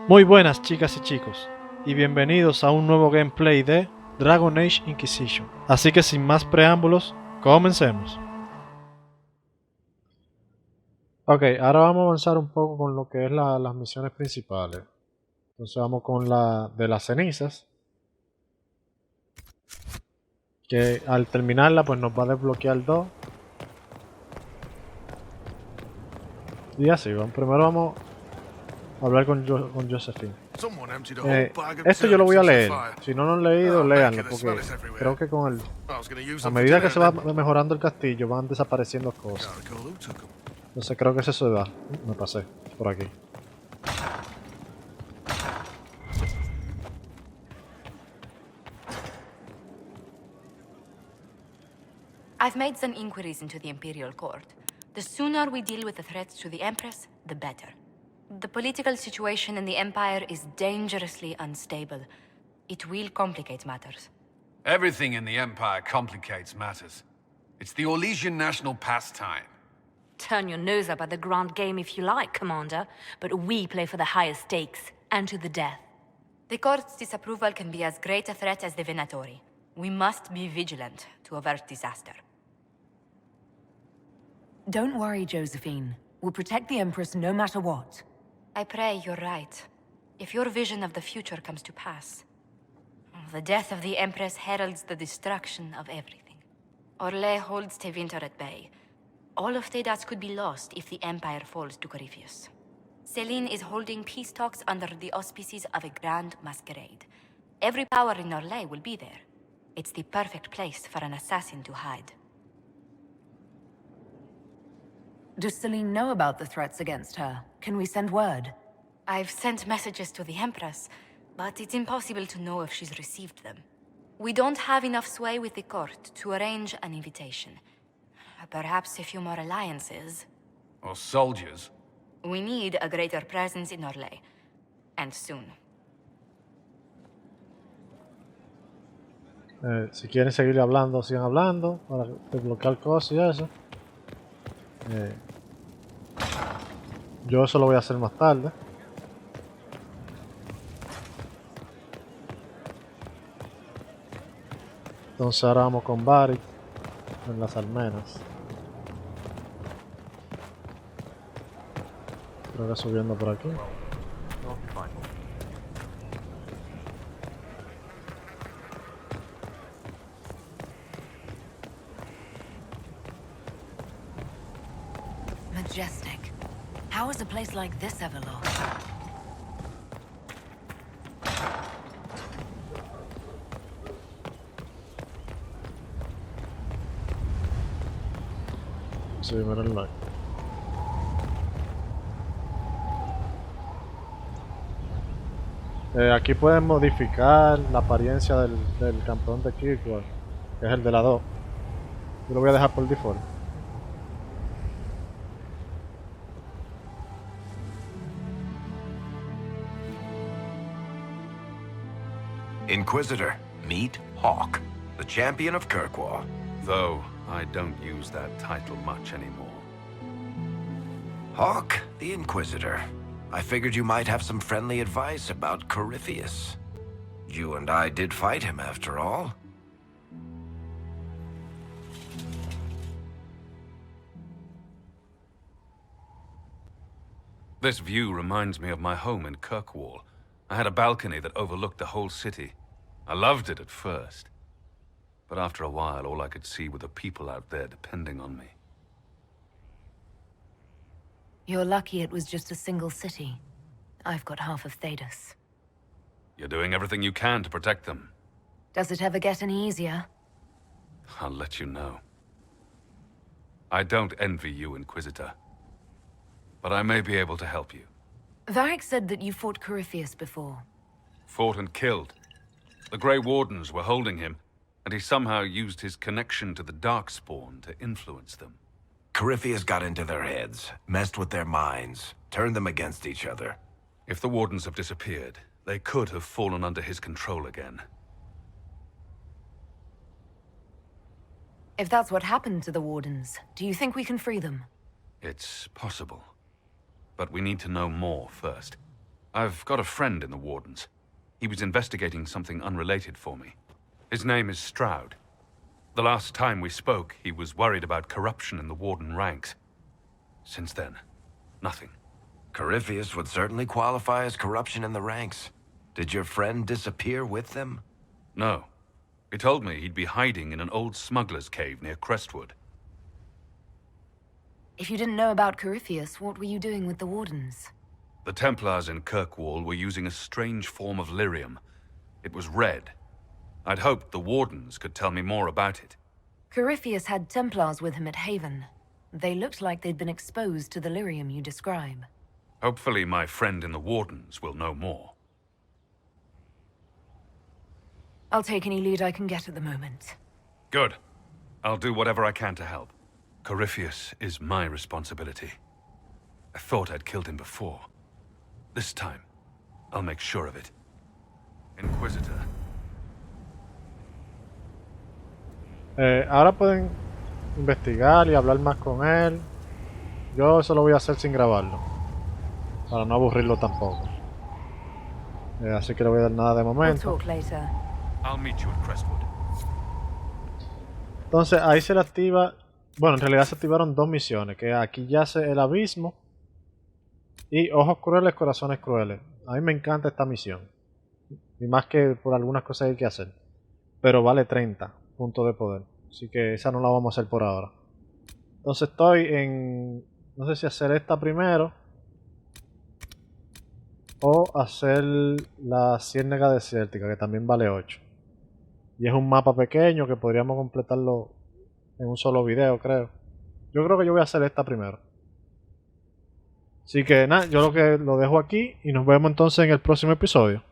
Muy buenas chicas y chicos, y bienvenidos a un nuevo gameplay de Dragon Age Inquisition. Así que sin más preámbulos, comencemos. Ok, ahora vamos a avanzar un poco con lo que es las misiones principales. Entonces vamos con la de las cenizas, que al terminarla pues nos va a desbloquear dos. Y así, primero vamos a hablar con Josephine. Esto yo lo voy a leer. Si no lo han leído, léanlo, porque creo que a medida que se va mejorando el castillo van desapareciendo cosas. Entonces creo que eso se da. Me pasé por aquí. I've made some inquiries into the Imperial Court. The sooner we deal with the threats to the Empress, the better. The political situation in the Empire is dangerously unstable. It will complicate matters. Everything in the Empire complicates matters. It's the Orlesian national pastime. Turn your nose up at the grand game if you like, Commander, but we play for the highest stakes, and to the death. The Court's disapproval can be as great a threat as the Venatori. We must be vigilant to avert disaster. Don't worry, Josephine. We'll protect the Empress no matter what. I pray you're right. If your vision of the future comes to pass, the death of the Empress heralds the destruction of everything. Orlais holds Tevinter at bay. All of Thedas could be lost if the Empire falls to Corypheus. Celine is holding peace talks under the auspices of a grand masquerade. Every power in Orlais will be there. It's the perfect place for an assassin to hide. Does Celine know about the threats against her? Can we send word? I've sent messages to the Empress, but it's impossible to know if she's received them. We don't have enough sway with the court to arrange an invitation. Perhaps a few more alliances. Or soldiers. We need a greater presence in Orlais. And soon. Si quieren seguir hablando, sigan hablando para desbloquear cosas y eso. Yo eso lo voy a hacer más tarde. Entonces ahora vamos con Barry en las almenas. Creo que subiendo por aquí. Majestic. How is a place like this ever lost? Sí, mírenlo ahí. Aquí pueden modificar la apariencia del campeón de Kirkwall, que es el de la 2. Yo lo voy a dejar por default. Inquisitor, meet Hawk, the champion of Kirkwall. Though I don't use that title much anymore. Hawk, the Inquisitor. I figured you might have some friendly advice about Corypheus. You and I did fight him after all. This view reminds me of my home in Kirkwall. I had a balcony that overlooked the whole city. I loved it at first. But after a while, all I could see were the people out there depending on me. You're lucky it was just a single city. I've got half of Thedas. You're doing everything you can to protect them. Does it ever get any easier? I'll let you know. I don't envy you, Inquisitor. But I may be able to help you. Varric said that you fought Corypheus before. Fought and killed. The Grey Wardens were holding him, and he somehow used his connection to the Darkspawn to influence them. Corypheus got into their heads, messed with their minds, turned them against each other. If the Wardens have disappeared, they could have fallen under his control again. If that's what happened to the Wardens, do you think we can free them? It's possible. But we need to know more first. I've got a friend in the Wardens. He was investigating something unrelated for me. His name is Stroud. The last time we spoke, he was worried about corruption in the Warden ranks. Since then, nothing. Corypheus would certainly qualify as corruption in the ranks. Did your friend disappear with them? No. He told me he'd be hiding in an old smuggler's cave near Crestwood. If you didn't know about Corypheus, what were you doing with the Wardens? The Templars in Kirkwall were using a strange form of lyrium. It was red. I'd hoped the Wardens could tell me more about it. Corypheus had Templars with him at Haven. They looked like they'd been exposed to the lyrium you describe. Hopefully my friend in the Wardens will know more. I'll take any lead I can get at the moment. Good. I'll do whatever I can to help. Corypheus is my responsibility. I thought I'd killed him before. This time, I'll make sure of it. Inquisitor. Ahora pueden investigar y hablar más con él. Yo eso lo voy a hacer sin grabarlo, para no aburrirlo tampoco. Así que le voy a dar nada de We'll momento. talk later. I'll meet you at Crestwood. Entonces ahí se le activa. Bueno, en realidad se activaron dos misiones, que aquí yace el abismo y ojos crueles, corazones crueles. A mí me encanta esta misión, y más que por algunas cosas que hay que hacer, pero vale 30 puntos de poder, así que esa no la vamos a hacer por ahora. Entonces estoy en, no sé si hacer esta primero o hacer la ciénaga desértica, que también vale 8, y es un mapa pequeño que podríamos completarlo en un solo video, creo. Yo creo que yo voy a hacer esta primero. Así que nada, yo lo dejo aquí y nos vemos entonces en el próximo episodio.